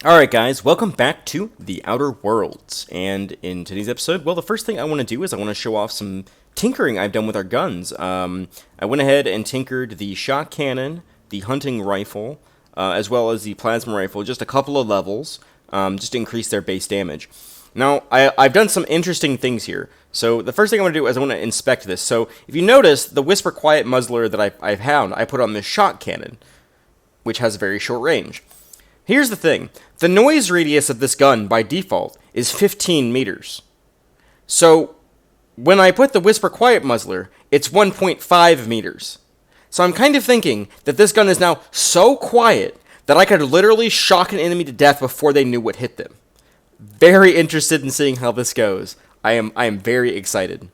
Alright guys, welcome back to The Outer Worlds, and in today's episode, well, the first thing I want to do is I want to show off some tinkering I've done with our guns. I went ahead and tinkered the shot cannon, the hunting rifle, as well as the plasma rifle, just a couple of levels, just to increase their base damage. Now, I've done some interesting things here. So the first thing I want to do is I want to inspect this. So if you notice, the Whisper Quiet muzzler that I've found, I put on this shot cannon, which has a very short range. Here's the thing. The noise radius of this gun, by default, is 15 meters. So, when I put the Whisper Quiet muzzler, it's 1.5 meters. So I'm kind of thinking that this gun is now so quiet that I could literally shock an enemy to death before they knew what hit them. Very interested in seeing how this goes. I am very excited.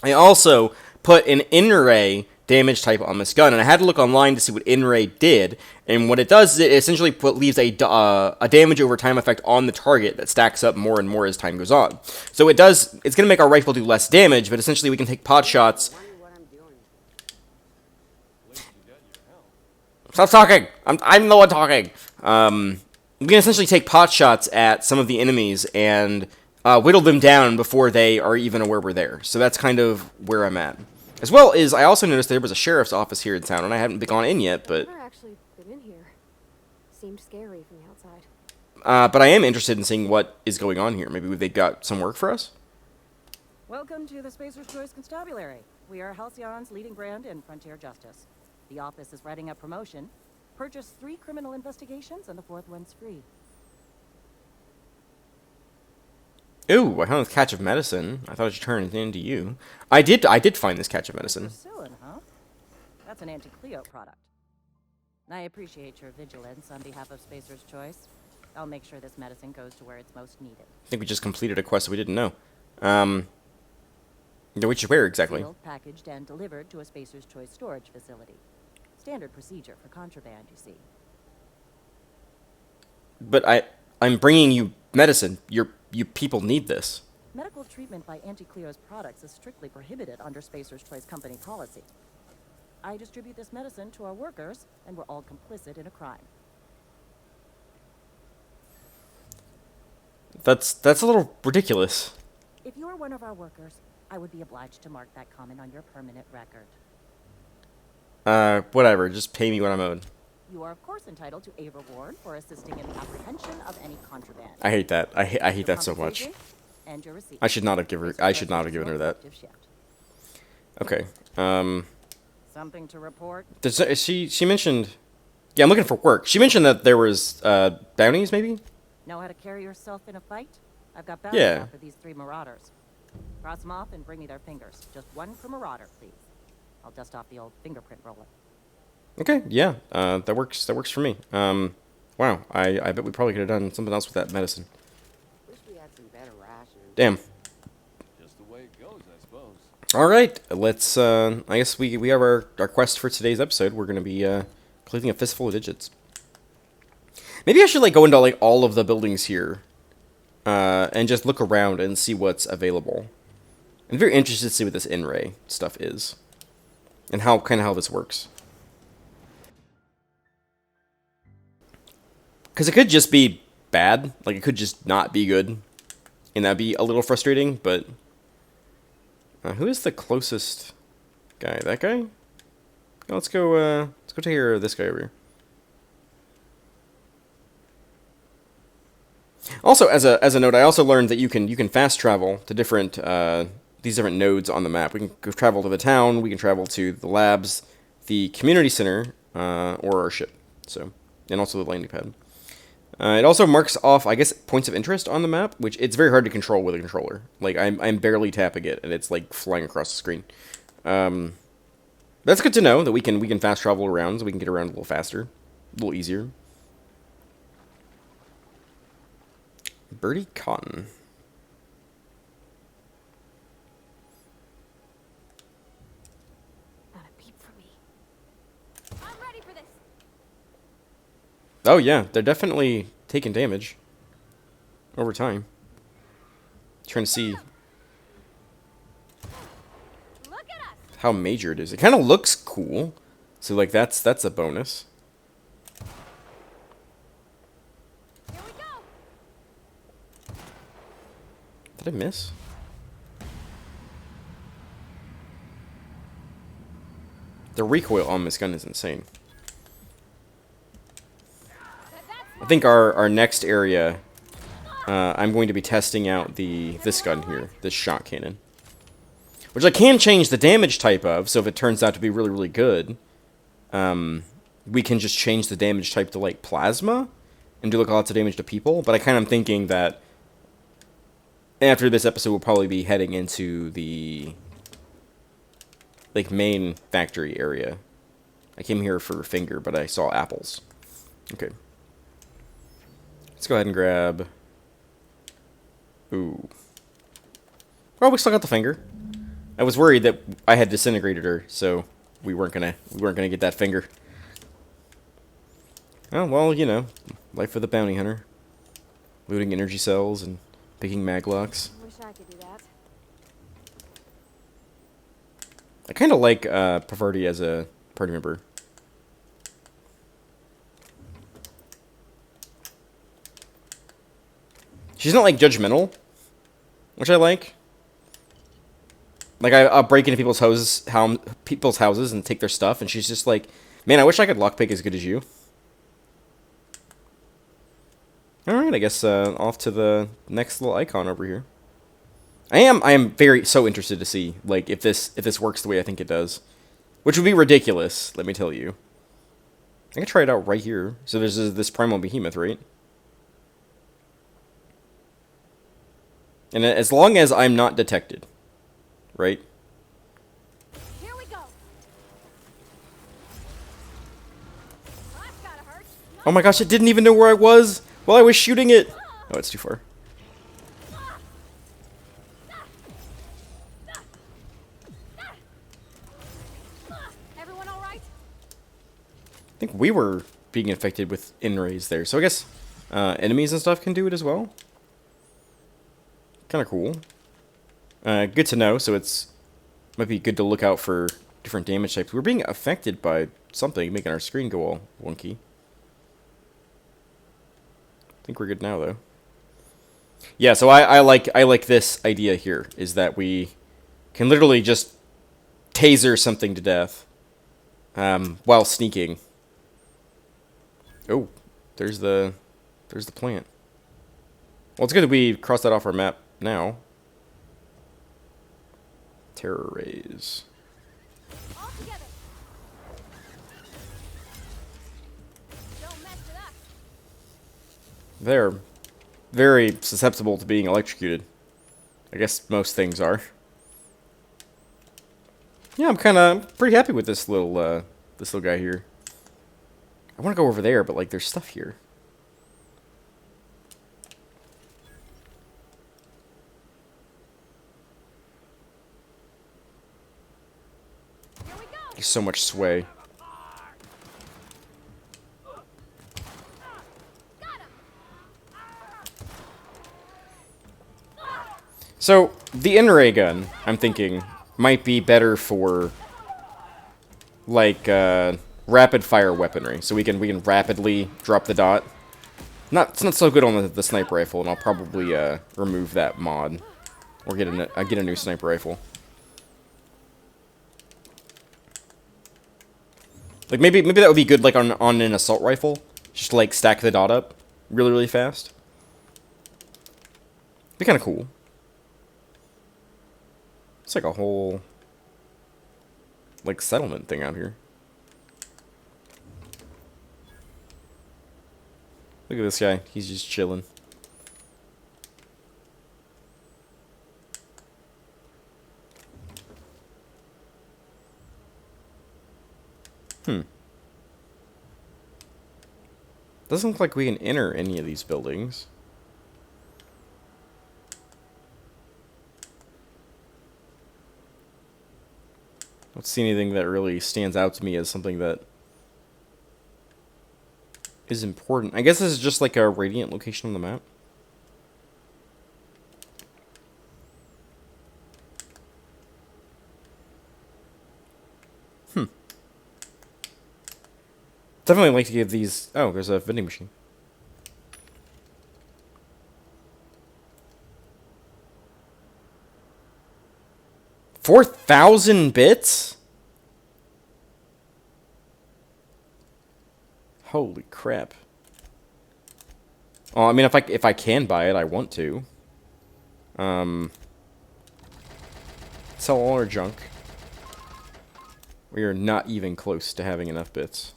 I also put an in-ray damage type on this gun, and I had to look online to see what in-ray did, and what it does is it essentially leaves a damage over time effect on the target that stacks up more and more as time goes on. So it's going to make our rifle do less damage, but essentially we can take pot shots. Stop talking! I'm the one talking! We can essentially take pot shots at some of the enemies and whittle them down before they are even aware we're there. So that's kind of where I'm at. As well as, I also noticed there was a sheriff's office here in town, and I haven't gone in yet, but... I've never actually been in here. Seemed scary from the outside. But I am interested in seeing what is going on here. Maybe they've got some work for us? Welcome to the Spacer's Choice Constabulary. We are Halcyon's leading brand in frontier justice. The office is writing a promotion. Purchase 3 criminal investigations, and the 4th one's free. Ooh, I found this catch of medicine. I thought it should turn it into you. I did find this catch of medicine. Pursuing, huh? That's an anti-Cleo product. I appreciate your vigilance on behalf of Spacer's Choice. I'll make sure this medicine goes to where it's most needed. I think we just completed a quest that we didn't know. Which is where exactly? Sealed, packaged, and delivered to a Spacer's Choice storage facility. Standard procedure for contraband, you see. But I'm bringing you medicine. You people need this. Medical treatment by anti-Cleo's products is strictly prohibited under Spacer's Choice Company policy. I distribute this medicine to our workers, and we're all complicit in a crime. That's a little ridiculous. If you're one of our workers, I would be obliged to mark that comment on your permanent record. Whatever. Just pay me what I'm owed. You are, of course, entitled to a reward for assisting in the apprehension of any contraband. I hate that. I hate that so much. And your receipt. I should not have given her that. Okay. Something to report? She mentioned... Yeah, I'm looking for work. She mentioned that there was, bounties, maybe? Know how to carry yourself in a fight? I've got bounties out for these 3 marauders. Cross them off and bring me their fingers. Just 1 per marauder, please. I'll dust off the old fingerprint roller. Okay, yeah, that works for me. Wow, I bet we probably could have done something else with that medicine. Wish we had some better rations. Damn. Just the way it goes, I suppose. Alright, let's, I guess we have our quest for today's episode. We're gonna be, collecting a fistful of digits. Maybe I should, like, go into, like, all of the buildings here, and just look around and see what's available. I'm very interested to see what this in-ray stuff is. And how this works. Because it could just be bad. Like, it could just not be good. And that'd be a little frustrating, but... who is the closest guy? That guy? Oh, let's go take care of this guy over here. Also, as a note, I also learned that you can fast travel to different, these different nodes on the map. We can go travel to the town, we can travel to the labs, the community center, or our ship. So, and also the landing pad. It also marks off, I guess, points of interest on the map, which it's very hard to control with a controller. Like, I'm barely tapping it, and it's, like, flying across the screen. That's good to know, that we can fast travel around, so we can get around a little faster, a little easier. Birdie Cotton. Not a peep for me. I'm ready for this. Oh yeah, they're definitely taking damage over time. Trying to see Look at us. how major it is. It kind of looks cool, so like that's a bonus. Here we Did I miss? The recoil on this gun is insane. I think our next area, I'm going to be testing out this gun here, this shot cannon. Which I can change the damage type of, so if it turns out to be really, really good, we can just change the damage type to, like, plasma, and do, like, lots of damage to people. But I kind of am thinking that after this episode, we'll probably be heading into the, like, main factory area. I came here for finger, but I saw apples. Okay. Let's go ahead and grab... Ooh. Well, we still got the finger. I was worried that I had disintegrated her, so we weren't gonna get that finger. Oh, well, you know, life of the bounty hunter. Looting energy cells and picking maglocks. Wish I could do that. I kind of like Pavarti as a party member. She's not, like, judgmental, which I like. Like, I'll break into people's houses and take their stuff, and she's just like, man, I wish I could lockpick as good as you. Alright, I guess off to the next little icon over here. I am so interested to see, like, if this works the way I think it does. Which would be ridiculous, let me tell you. I can try it out right here. So there's this primal behemoth, right? And as long as I'm not detected, right? Here we go. That's gotta hurt. Oh my gosh, it didn't even know where I was while I was shooting it. Oh, it's too far. Everyone all right? I think we were being infected with in-rays there. So I guess enemies and stuff can do it as well. Kind of cool. Good to know, so might be good to look out for different damage types. We're being affected by something, making our screen go all wonky. I think we're good now, though. Yeah, so I like this idea here, is that we can literally just taser something to death while sneaking. Oh, there's the plant. Well, it's good that we crossed that off our map now. Terror rays. All together. Don't mess with us. They're very susceptible to being electrocuted. I guess most things are. Yeah, I'm pretty happy with this little guy here. I want to go over there, but like there's stuff here. Here we go. There's so much sway. Got him. So the in-ray gun, I'm thinking, might be better for like rapid fire weaponry, so we can rapidly drop the dot. It's not so good on the sniper rifle, and I'll probably remove that mod or get a new sniper rifle. Like maybe that would be good like on an assault rifle, just to, like stack the dot up really fast. Be kind of cool. It's like a whole like settlement thing out here. Look at this guy. He's just chilling. Doesn't look like we can enter any of these buildings. Don't see anything that really stands out to me as something that is important. I guess this is just like a radiant location on the map. Definitely like to give these... Oh, there's a vending machine. 4,000 bits? Holy crap. Oh, I mean, if I can buy it, I want to. Sell all our junk. We are not even close to having enough bits.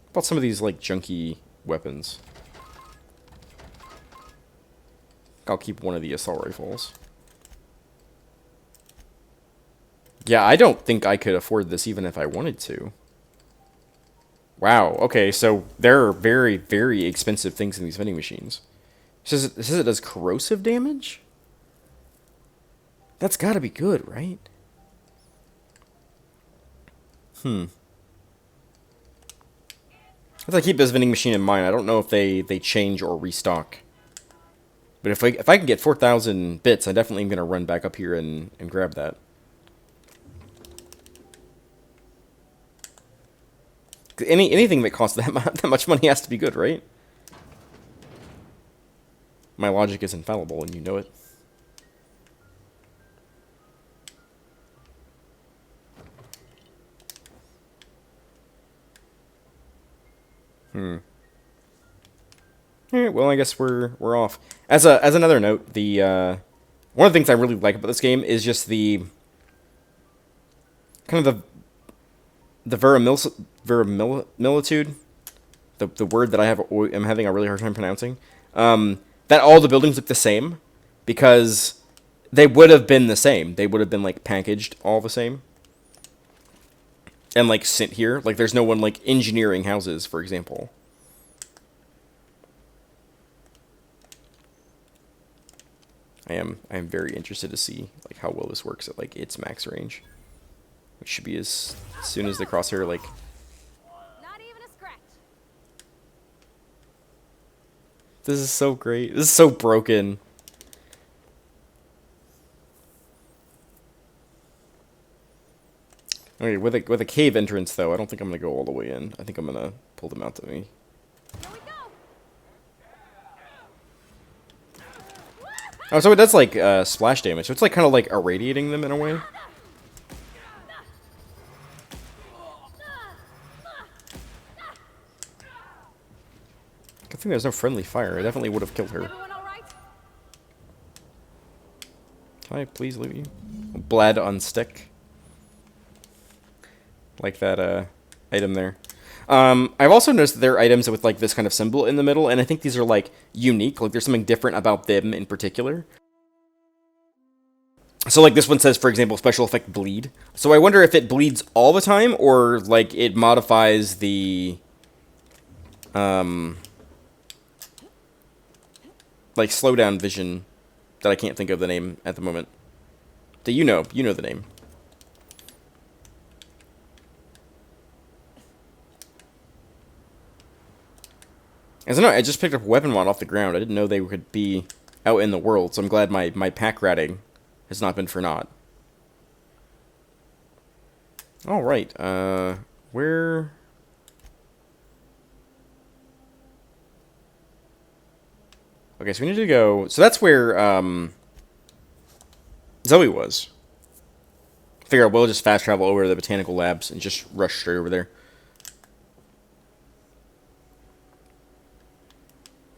How about some of these, like, junky weapons? I'll keep one of the assault rifles. Yeah, I don't think I could afford this even if I wanted to. Wow, okay, so there are very, very expensive things in these vending machines. It says it does corrosive damage? That's gotta be good, right? As I keep this vending machine in mind, I don't know if they change or restock. But if I can get 4,000 bits, I definitely am going to run back up here and grab that. Anything that costs that much money has to be good, right? My logic is infallible, and you know it. Alright, well, I guess we're off. As another note, the one of the things I really like about this game is just the kind of the verisimilitude, the word that I'm having a really hard time pronouncing. That all the buildings look the same, because they would have been the same. They would have been like packaged all the same. And like sent here. Like there's no one like engineering houses, for example. I am very interested to see like how well this works at like its max range. Which should be as soon as the crosshair like Not even a scratch. This is so great. This is so broken. Okay, with a cave entrance though, I don't think I'm gonna go all the way in. I think I'm gonna pull them out to me. Here we go. Oh, so it does like splash damage. So it's like kind of like irradiating them in a way. Good thing there's no friendly fire. I definitely would have killed her. Everyone all right? Can I please loot you? Blad on stick. Like that item there. I've also noticed that there are items with like this kind of symbol in the middle, and I think these are like unique. Like there's something different about them in particular. So like this one says, for example, special effect bleed. So I wonder if it bleeds all the time, or like it modifies the like slowdown vision that I can't think of the name at the moment. Do you know the name? As I know, I just picked up a weapon mod off the ground. I didn't know they could be out in the world, so I'm glad my pack ratting has not been for naught. Alright, where... Okay, so we need to go... So that's where, Zoe was. Figure out we'll just fast travel over to the botanical labs and just rush straight over there.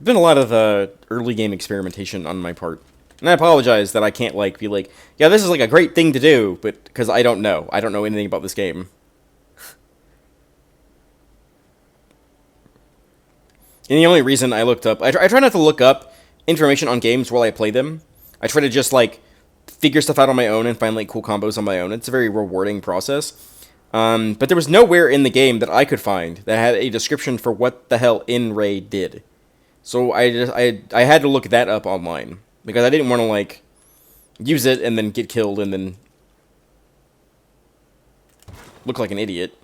Been a lot of early game experimentation on my part, and I apologize that I can't like be like, yeah, this is like a great thing to do, but because I don't know anything about this game. And the only reason I looked up, I try not to look up information on games while I play them. I try to just like figure stuff out on my own and find like cool combos on my own. It's a very rewarding process. But there was nowhere in the game that I could find that had a description for what the hell In-Ray did. So I had to look that up online, because I didn't want to like use it and then get killed and then look like an idiot.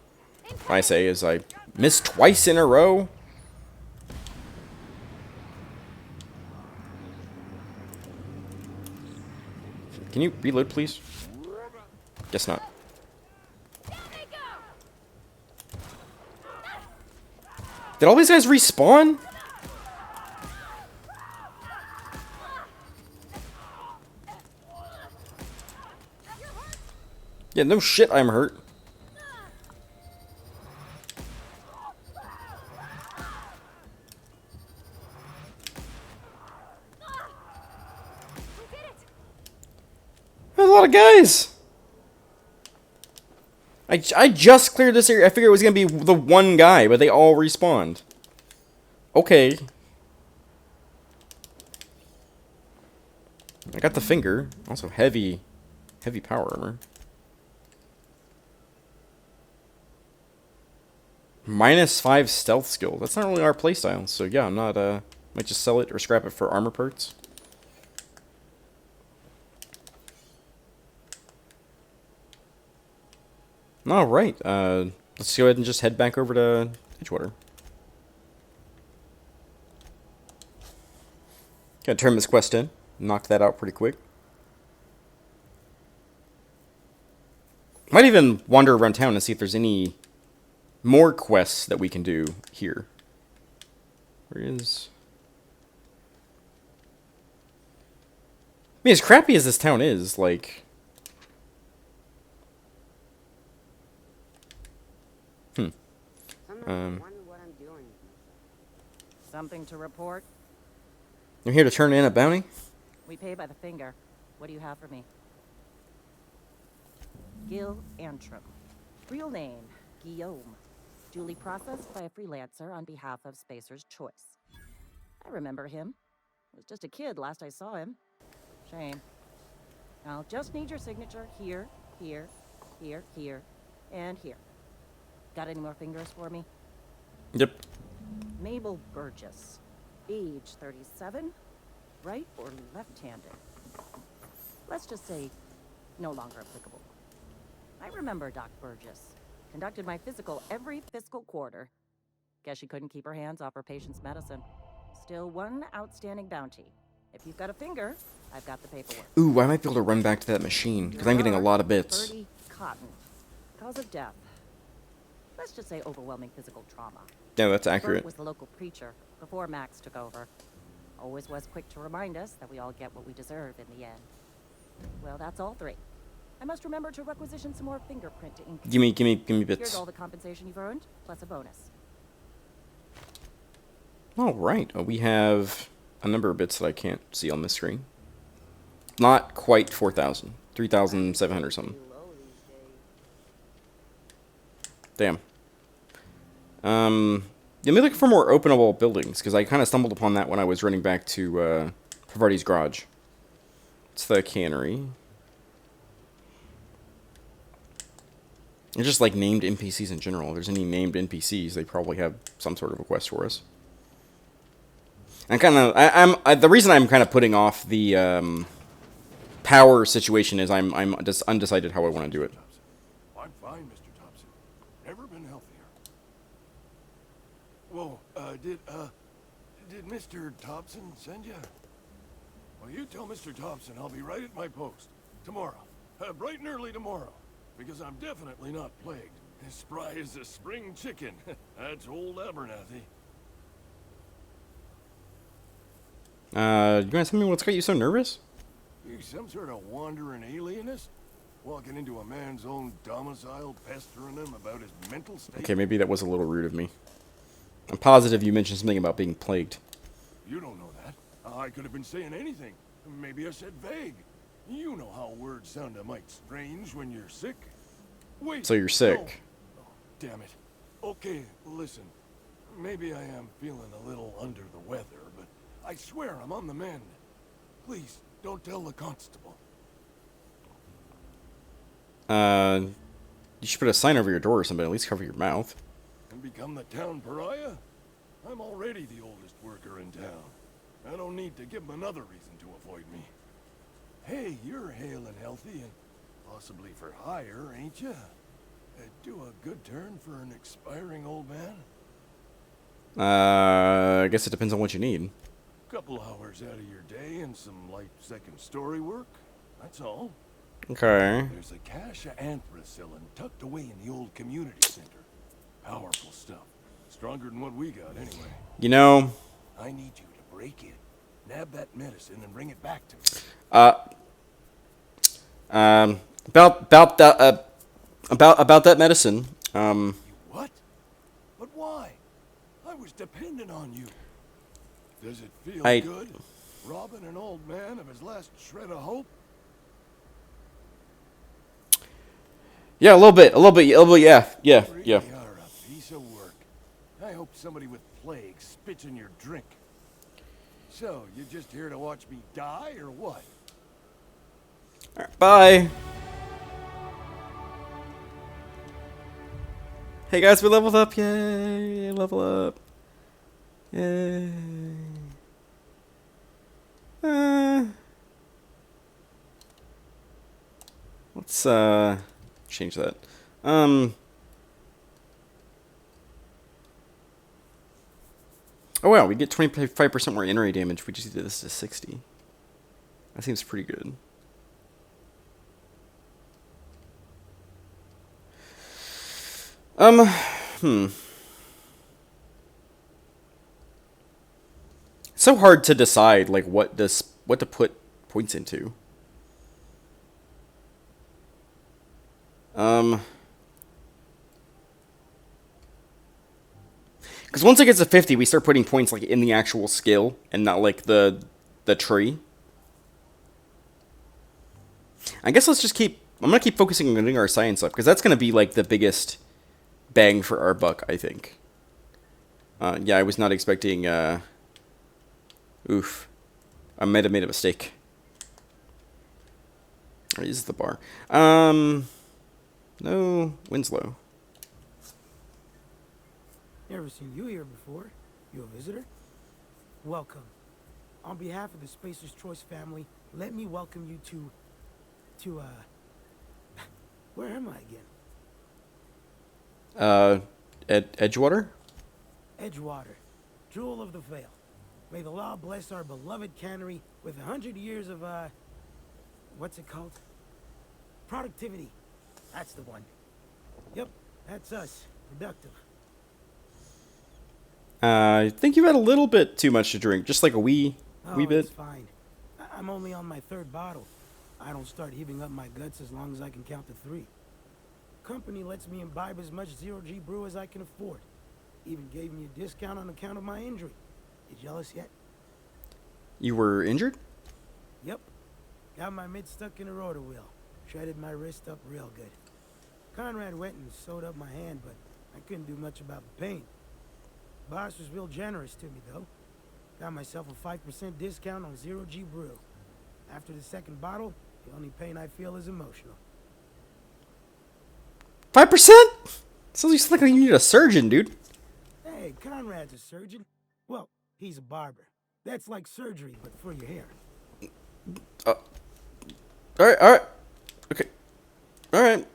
I say as I missed twice in a row. Can you reload, please? Guess not. Did all these guys respawn? Yeah, no shit, I'm hurt. We did it! There's a lot of guys. I just cleared this area. I figured it was gonna be the one guy, but they all respawned. Okay. I got the finger. Also heavy power armor. -5 stealth skill. That's not really our playstyle. So yeah, I'm not might just sell it or scrap it for armor parts. All right. Let's go ahead and just head back over to Edgewater. Gonna turn this quest in. Knock that out pretty quick. Might even wander around town and see if there's any more quests that we can do here. Where is... I mean, as crappy as this town is, like... Something to report? You're here to turn in a bounty? We pay by the finger. What do you have for me? Gil Antrim. Real name, Guillaume. Duly processed by a freelancer on behalf of Spacer's Choice. I remember him. Was just a kid last I saw him. Shame. I'll just need your signature here, here, here, here, and here. Got any more fingers for me? Yep. Mabel Burgess. Age 37. Right or left-handed? Let's just say no longer applicable. I remember Doc Burgess. Conducted my physical every fiscal quarter. Guess she couldn't keep her hands off her patient's medicine. Still one outstanding bounty. If you've got a finger, I've got the paperwork. Ooh, I might be able to run back to that machine, because I'm getting a lot of bits. Birdie Cotton. Cause of death. Let's just say overwhelming physical trauma. Yeah, that's Bert accurate. was the local preacher before Max took over. Always was quick to remind us that we all get what we deserve in the end. Well, that's all three. I must remember to requisition some more fingerprint ink. Give me Here's bits. all the compensation you've earned, plus a bonus. All right, we have a number of bits that I can't see on this screen. Not quite 4,000. 3,700 something. Damn. Yeah, me looking for more openable buildings, because I kind of stumbled upon that when I was running back to Pavarti's garage. It's the cannery. They're just like named NPCs in general. If there's any named NPCs, they probably have some sort of a quest for us. And the reason I'm kind of putting off the power situation is I'm just undecided how I want to do it. I'm fine, Mr. Thompson. Never been healthier. Whoa, did Mr. Thompson send you? Well, you tell Mr. Thompson I'll be right at my post. Tomorrow. Bright and early tomorrow. Because I'm definitely not plagued. As spry as a spring chicken. That's old Abernathy. You want to tell me what's got you so nervous? You some sort of wandering alienist? Walking into a man's own domicile, pestering him about his mental state? Okay, maybe that was a little rude of me. I'm positive you mentioned something about being plagued. You don't know that. I could have been saying anything. Maybe I said vague. You know how words sound a mite strange when you're sick. Wait. So you're sick. No. Oh, damn it. Okay, listen. Maybe I am feeling a little under the weather, but I swear I'm on the mend. Please, don't tell the constable. You should put a sign over your door or something, at least cover your mouth. And become the town pariah? I'm already the oldest worker in town. I don't need to give them another reason to avoid me. Hey, you're hale and healthy and possibly for hire, ain't you? Do a good turn for an expiring old man? I guess it depends on what you need. Couple hours out of your day and some light second story work. That's all. Okay. There's a cache of anthracillin tucked away in the old community center. Powerful stuff. Stronger than what we got, anyway. You know... I need you to break in, nab that medicine, and bring it back to me. about that about that medicine. What? But why? I was dependent on you. Does it feel I good? Robbing an old man of his last shred of hope? Yeah, a little bit, yeah, yeah, You yeah. really are a piece of work. I hope somebody with plague spits in your drink. So, you just here to watch me die, or what? All right, bye. Hey guys, we leveled up! Yay! Level up! Yay! Uh, let's change that. Oh wow, we get 25% more injury damage if we just did this to 60. That seems pretty good. It's so hard to decide like what to put points into. Because once it gets to 50, we start putting points like in the actual skill and not like the tree. I guess let's just keep. I'm gonna keep focusing on getting our science up because that's gonna be like the biggest bang for our buck, I think. Yeah, I was not expecting. Oof, I might have made a mistake. Or is the bar? No, Winslow. Never seen you here before. You a visitor? Welcome. On behalf of the Spacer's Choice family, let me welcome you to where am I again? Edgewater? Edgewater, jewel of the Vale. May the law bless our beloved cannery with 100 years of, what's it called? Productivity. That's the one. Yep, that's us. Productive. I think you've had a little bit too much to drink, just like a wee bit. It's fine. I'm only on my 3rd bottle. I don't start heaving up my guts as long as I can count to 3. Company lets me imbibe as much 0G brew as I can afford. Even gave me a discount on account of my injury. You jealous yet? You were injured? Yep. Got my mid stuck in a rotor wheel. Shredded my wrist up real good. Conrad went and sewed up my hand, but I couldn't do much about the pain. Boss was real generous to me, though. Got myself a 5% discount on 0G brew. After the 2nd bottle, the only pain I feel is emotional. 5%? Sounds like you need a surgeon, dude. Hey, Conrad's a surgeon. Well, he's a barber. That's like surgery, but for your hair. Alright. Okay. Alright,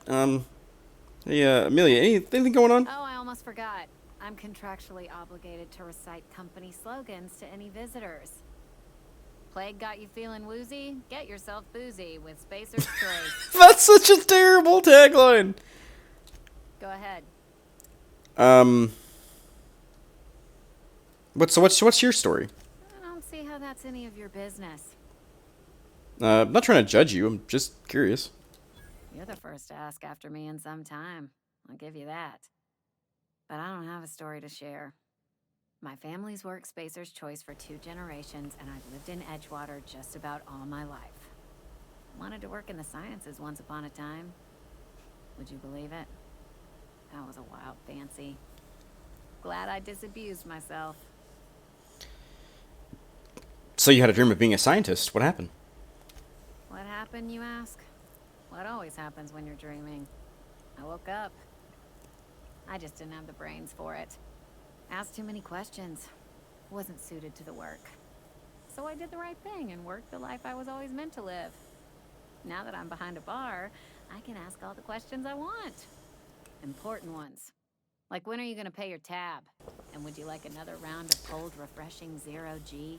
hey, Amelia, anything going on? Oh, I almost forgot. I'm contractually obligated to recite company slogans to any visitors. Plague got you feeling woozy? Get yourself boozy with Spacer's Choice. That's such a terrible tagline. Go ahead. What's your story? I don't see how that's any of your business. I'm not trying to judge you. I'm just curious. You're the first to ask after me in some time. I'll give you that. But I don't have a story to share. My family's worked Spacer's Choice for 2 generations, and I've lived in Edgewater just about all my life. Wanted to work in the sciences once upon a time. Would you believe it? That was a wild fancy. Glad I disabused myself. So you had a dream of being a scientist. What happened? What happened, you ask? What always happens when you're dreaming? I woke up. I just didn't have the brains for it. Asked too many questions. Wasn't suited to the work. So I did the right thing and worked the life I was always meant to live. Now that I'm behind a bar, I can ask all the questions I want. Important ones. Like, when are you gonna pay your tab? And would you like another round of cold, refreshing 0G?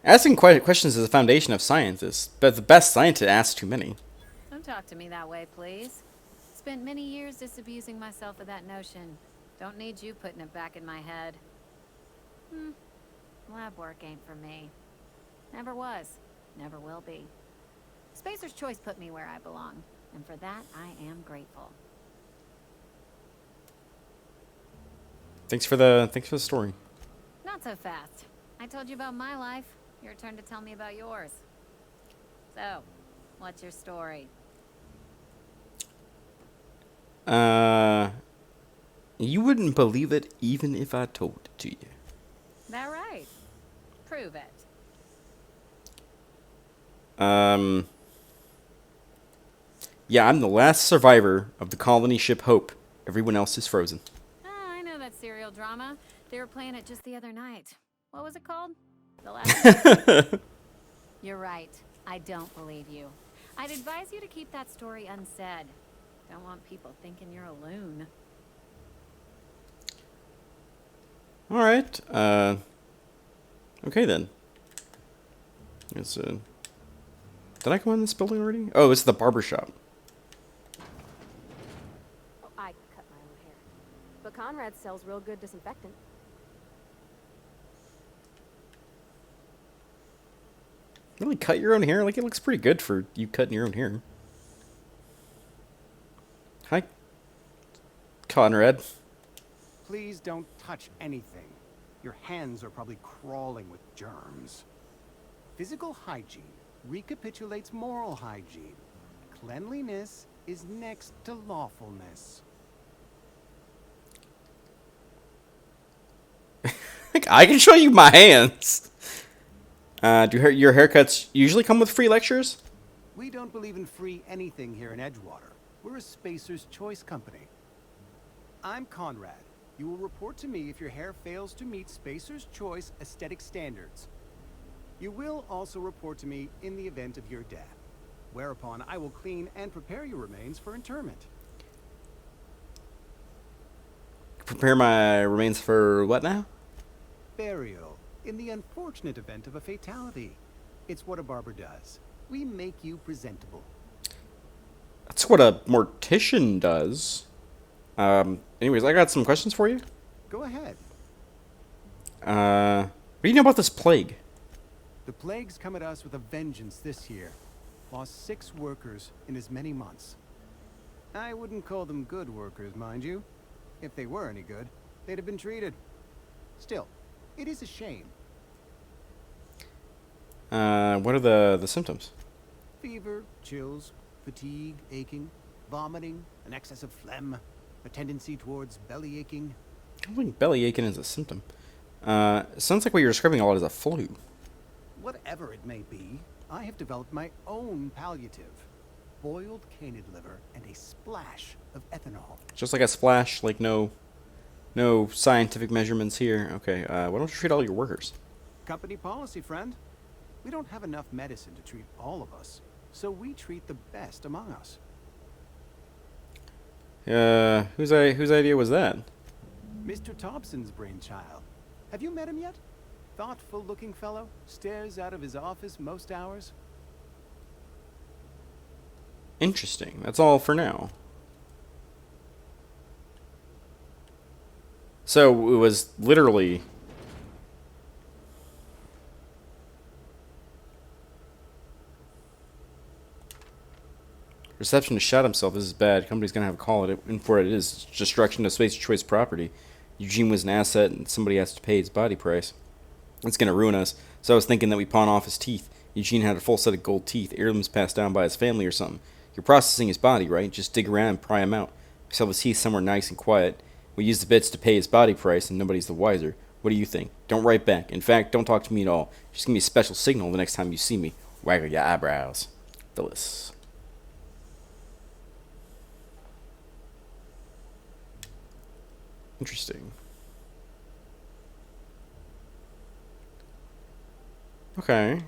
Asking questions is the foundation of science, but the best scientist asks too many. Don't talk to me that way, please. Spent many years disabusing myself of that notion. Don't need you putting it back in my head. Lab work ain't for me. Never was. Never will be. Spacer's Choice put me where I belong, and for that, I am grateful. Thanks for the story. Not so fast. I told you about my life. Your turn to tell me about yours. So, what's your story? You wouldn't believe it even if I told it to you. That right? Prove it. Yeah, I'm the last survivor of the colony ship Hope. Everyone else is frozen. Ah, I know that serial drama. They were playing it just the other night. What was it called? The Last. You're right. I don't believe you. I'd advise you to keep that story unsaid. Don't want people thinking you're a loon. All right. Okay then. It's did I come in this building already? Oh, it's the barber shop. Oh, I cut my own hair. But Conrad sells real good disinfectant. Really cut your own hair? Like, it looks pretty good for you cutting your own hair. Hi, Conrad. Please don't touch anything. Your hands are probably crawling with germs. Physical hygiene recapitulates moral hygiene. Cleanliness is next to lawfulness. I can show you my hands. Do your haircuts usually come with free lectures? We don't believe in free anything here in Edgewater. We're a Spacer's Choice company. I'm Conrad. You will report to me if your hair fails to meet Spacer's Choice aesthetic standards. You will also report to me in the event of your death, whereupon I will clean and prepare your remains for interment. Prepare my remains for what now? Burial, in the unfortunate event of a fatality. It's what a barber does. We make you presentable. That's what a mortician does. Anyways, I got some questions for you. Go ahead. What do you know about this plague? The plague's come at us with a vengeance this year. Lost 6 workers in as many months. I wouldn't call them good workers, mind you. If they were any good, they'd have been treated. Still, it is a shame. What are the symptoms? Fever, chills, fatigue, aching, vomiting, an excess of phlegm, a tendency towards belly aching. I don't think belly aching is a symptom. Sounds like what you're describing a lot is a flu. Whatever it may be, I have developed my own palliative. Boiled canid liver and a splash of ethanol. Just like a splash, like no scientific measurements here. Okay, why don't you treat all your workers? Company policy, friend. We don't have enough medicine to treat all of us, so we treat the best among us. Whose idea was that? Mr. Thompson's brainchild. Have you met him yet? Thoughtful-looking fellow, stares out of his office most hours. Interesting. That's all for now. So it was literally receptionist shot himself. This is bad. Company's gonna have a call it in for it. It is destruction of Space Choice property. Eugene was an asset, and somebody has to pay his body price. It's gonna ruin us. So I was thinking that we pawn off his teeth. Eugene had a full set of gold teeth, heirlooms passed down by his family or something. You're processing his body, right? Just dig around and pry him out. We sell his teeth somewhere nice and quiet. We use the bits to pay his body price, and nobody's the wiser. What do you think? Don't write back. In fact, don't talk to me at all. Just give me a special signal the next time you see me. Waggle your eyebrows. Phyllis. Interesting. Okay.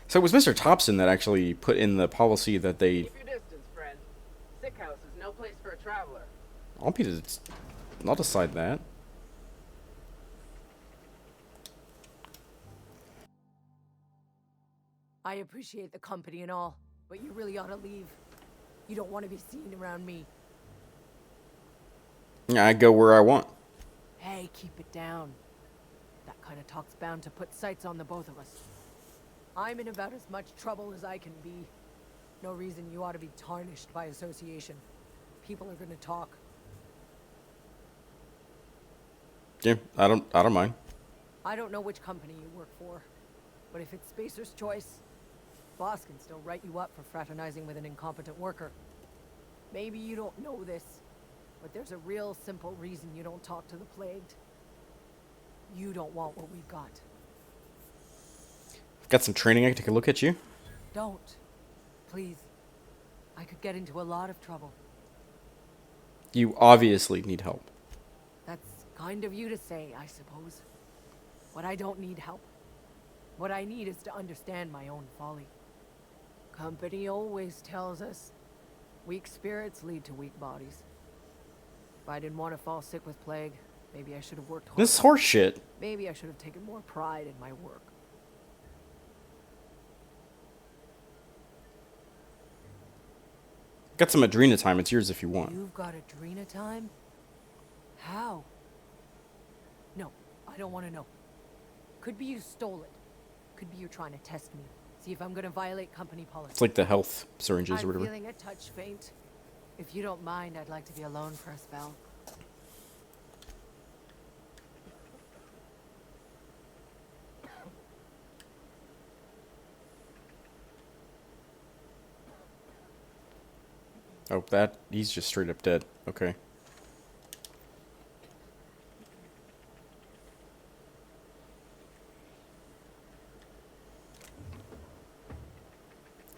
So it was Mr. Thompson that actually put in the policy that they... Keep your distance, friend. Sick house is no place for a traveler. I'll decide that. I appreciate the company and all, but you really ought to leave. You don't want to be seen around me. Yeah, I go where I want. Hey, keep it down. That kind of talk's bound to put sights on the both of us. I'm in about as much trouble as I can be. No reason you ought to be tarnished by association. People are gonna talk. Yeah, I don't mind. I don't know which company you work for, but if it's Spacer's Choice, boss can still write you up for fraternizing with an incompetent worker. Maybe you don't know this, but there's a real simple reason you don't talk to the plagued. You don't want what we've got. I've got some training. I can take a look at you. Don't. Please. I could get into a lot of trouble. You obviously need help. That's kind of you to say, I suppose. But I don't need help. What I need is to understand my own folly. Company always tells us weak spirits lead to weak bodies. If I didn't want to fall sick with plague, maybe I should have worked harder. This is horse shit. Maybe I should have taken more pride in my work. Got some Adrena time. It's yours if you want. You've got Adrena time? How? No, I don't want to know. Could be you stole it. Could be you trying to test me. See if I'm going to violate company policy. It's like the health syringes or I'm whatever. feeling a touch faint. If you don't mind, I'd like to be alone for a spell. Oh, he's just straight up dead. Okay.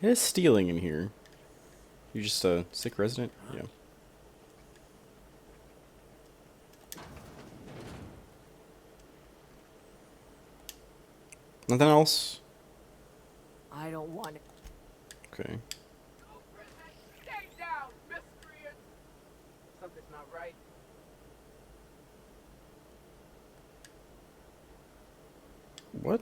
It is stealing in here. You're just a sick resident? Yeah. Nothing else? I don't want it. Okay. Stay down, miscreant! Something's not right. What?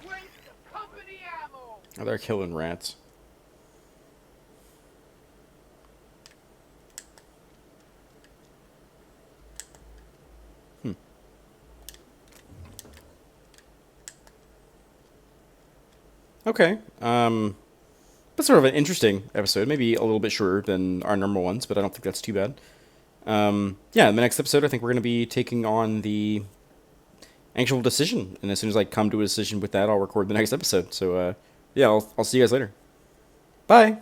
Waste of company ammo! Oh, they're killing rats. Okay. That's sort of an interesting episode. Maybe a little bit shorter than our normal ones, but I don't think that's too bad. Yeah, in the next episode, I think we're going to be taking on the actual decision. And as soon as I come to a decision with that, I'll record the next episode. So, yeah, I'll see you guys later. Bye!